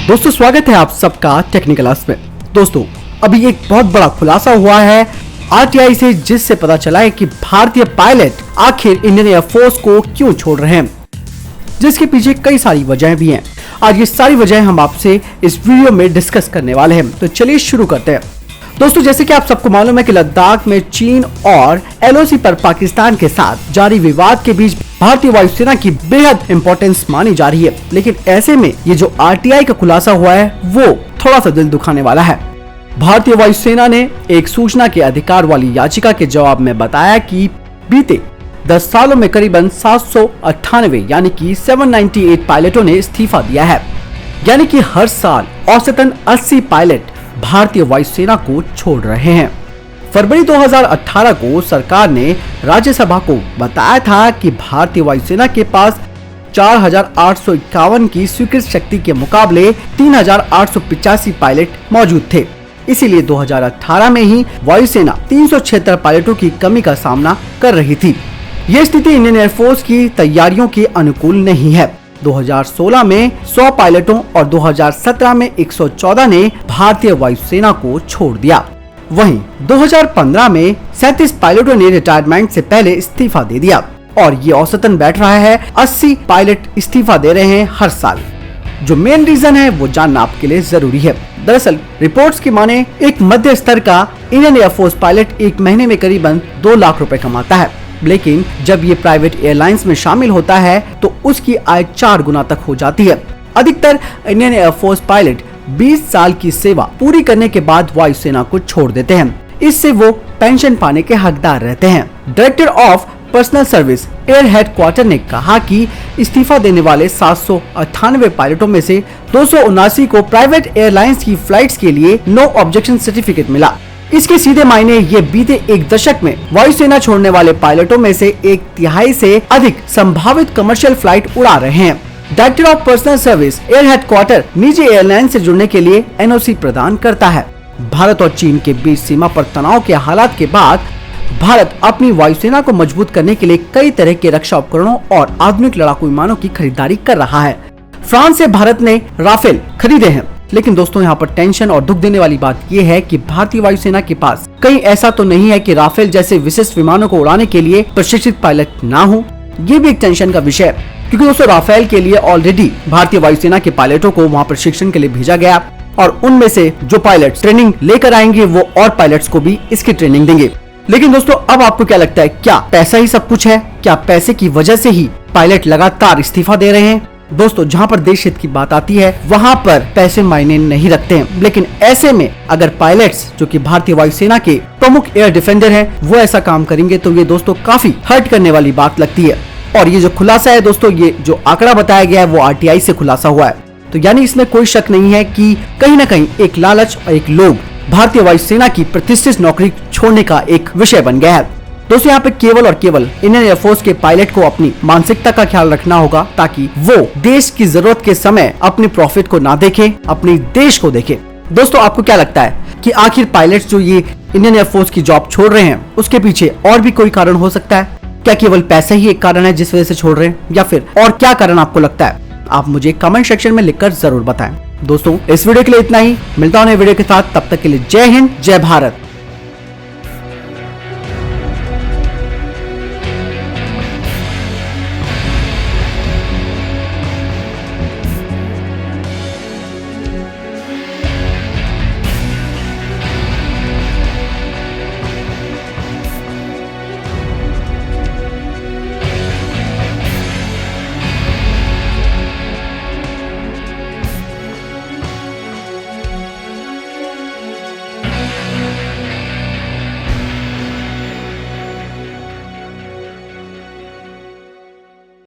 दोस्तों स्वागत है आप सबका टेक्निकल क्लास में। दोस्तों अभी एक बहुत बड़ा खुलासा हुआ है आरटीआई से, जिससे पता चला है कि भारतीय पायलट आखिर इंडियन एयरफोर्स को क्यों छोड़ रहे हैं, जिसके पीछे कई सारी वजहें भी हैं। आज ये सारी वजहें हम आपसे इस वीडियो में डिस्कस करने वाले हैं। तो चलिए शुरू करते हैं। दोस्तों जैसे कि आप सबको मालूम है कि लद्दाख में चीन और एलओसी पर पाकिस्तान के साथ जारी विवाद के बीच भारतीय वायुसेना की बेहद इंपॉर्टेंस मानी जा रही है। लेकिन ऐसे में ये जो आरटीआई का खुलासा हुआ है वो थोड़ा सा दिल दुखाने वाला है। भारतीय वायुसेना ने एक सूचना के अधिकार वाली याचिका के जवाब में बताया कि बीते 10 सालों में करीबन 798 यानी कि 798 पायलटों ने इस्तीफा दिया है। यानी कि हर साल औसतन 80 पायलट भारतीय वायुसेना को छोड़ रहे हैं। फरवरी 2018 को सरकार ने राज्यसभा को बताया था कि भारतीय वायुसेना के पास 4,851 की स्वीकृत शक्ति के मुकाबले 3,885 पायलट मौजूद थे। इसीलिए 2018 में ही वायुसेना 376 पायलटों की कमी का सामना कर रही थी। ये स्थिति इंडियन एयरफोर्स की तैयारियों के अनुकूल नहीं है। 2016 में 100 पायलटों और 2017 में 114 ने भारतीय वायुसेना को छोड़ दिया। वहीं 2015 में 37 पायलटों ने रिटायरमेंट से पहले इस्तीफा दे दिया और ये औसतन बैठ रहा है 80 पायलट इस्तीफा दे रहे हैं हर साल। जो मेन रीजन है वो जानना आपके लिए जरूरी है। दरअसल रिपोर्ट्स की माने एक मध्य स्तर का इंडियन एयरफोर्स पायलट एक महीने में करीबन 2 लाख रुपए कमाता है, लेकिन जब ये प्राइवेट एयरलाइंस में शामिल होता है तो उसकी आय 4 गुना तक हो जाती है। अधिकतर इंडियन एयरफोर्स पायलट 20 साल की सेवा पूरी करने के बाद वायुसेना को छोड़ देते हैं। इससे वो पेंशन पाने के हकदार रहते हैं। Director of personal service air headquarter ने कहा कि इस्तीफा देने वाले 798 पायलटों में से 279 को प्राइवेट एयरलाइंस की फ्लाइट्स के लिए नो ऑब्जेक्शन सर्टिफिकेट मिला। इसके सीधे मायने ये बीते एक दशक में वायुसेना छोड़ने वाले पायलटों में से 1/3 से अधिक संभावित कमर्शियल फ्लाइट उड़ा रहे हैं। Director of personal service air headquarter निजी एयरलाइन से जुड़ने के लिए एनओसी प्रदान करता है। भारत और चीन के बीच सीमा पर तनाव के हालात के बाद भारत अपनी वायुसेना को मजबूत करने के लिए कई तरह के रक्षा उपकरणों और आधुनिक लड़ाकू विमानों की खरीदारी कर रहा है। फ्रांस से भारत ने राफेल खरीदे हैं। लेकिन दोस्तों यहाँ पर टेंशन और दुख देने वाली बात ये है कि भारतीय वायुसेना के पास कहीं ऐसा तो नहीं है कि राफेल जैसे विशिष्ट विमानों को उड़ाने के लिए प्रशिक्षित पायलट ना हो। ये भी एक टेंशन का विषय है, क्योंकि दोस्तों राफेल के लिए ऑलरेडी भारतीय वायुसेना के पायलटों को वहाँ प्रशिक्षण के लिए भेजा गया और उनमें से जो पायलट ट्रेनिंग लेकर आएंगे वो और पायलट्स को भी इसकी ट्रेनिंग देंगे। लेकिन दोस्तों अब आपको क्या लगता है, क्या पैसा ही सब कुछ है? क्या पैसे की वजह से ही पायलट लगातार इस्तीफा दे रहे हैं? दोस्तों जहाँ पर देश हित की बात आती है वहाँ पर पैसे मायने नहीं रखते हैं। लेकिन ऐसे में अगर पायलट्स जो कि भारतीय वायुसेना के प्रमुख एयर डिफेंडर हैं वो ऐसा काम करेंगे तो ये दोस्तों काफी हर्ट करने वाली बात लगती है। और ये जो खुलासा है दोस्तों, ये जो आंकड़ा बताया गया है वो आरटीआई से खुलासा हुआ है। तो यानी इसमें कोई शक नहीं है कि कहीं न कहीं एक लालच और एक लोभ भारतीय वायुसेना की प्रतिष्ठित नौकरी छोड़ने का एक विषय बन गया है। दोस्तों यहाँ पे केवल और केवल इंडियन एयरफोर्स के पायलट को अपनी मानसिकता का ख्याल रखना होगा, ताकि वो देश की जरूरत के समय अपने प्रॉफिट को ना देखे, अपने देश को देखे। दोस्तों आपको क्या लगता है कि आखिर पायलट्स जो ये इंडियन एयरफोर्स की जॉब छोड़ रहे हैं उसके पीछे और भी कोई कारण हो सकता है? क्या केवल पैसा ही एक कारण है जिस वजह से छोड़ रहे हैं, या फिर और क्या कारण आपको लगता है? आप मुझे कमेंट सेक्शन में लिखकर जरूर बताएं। दोस्तों इस वीडियो के लिए इतना ही। मिलता हूं नए वीडियो के साथ, तब तक के लिए जय हिंद, जय भारत।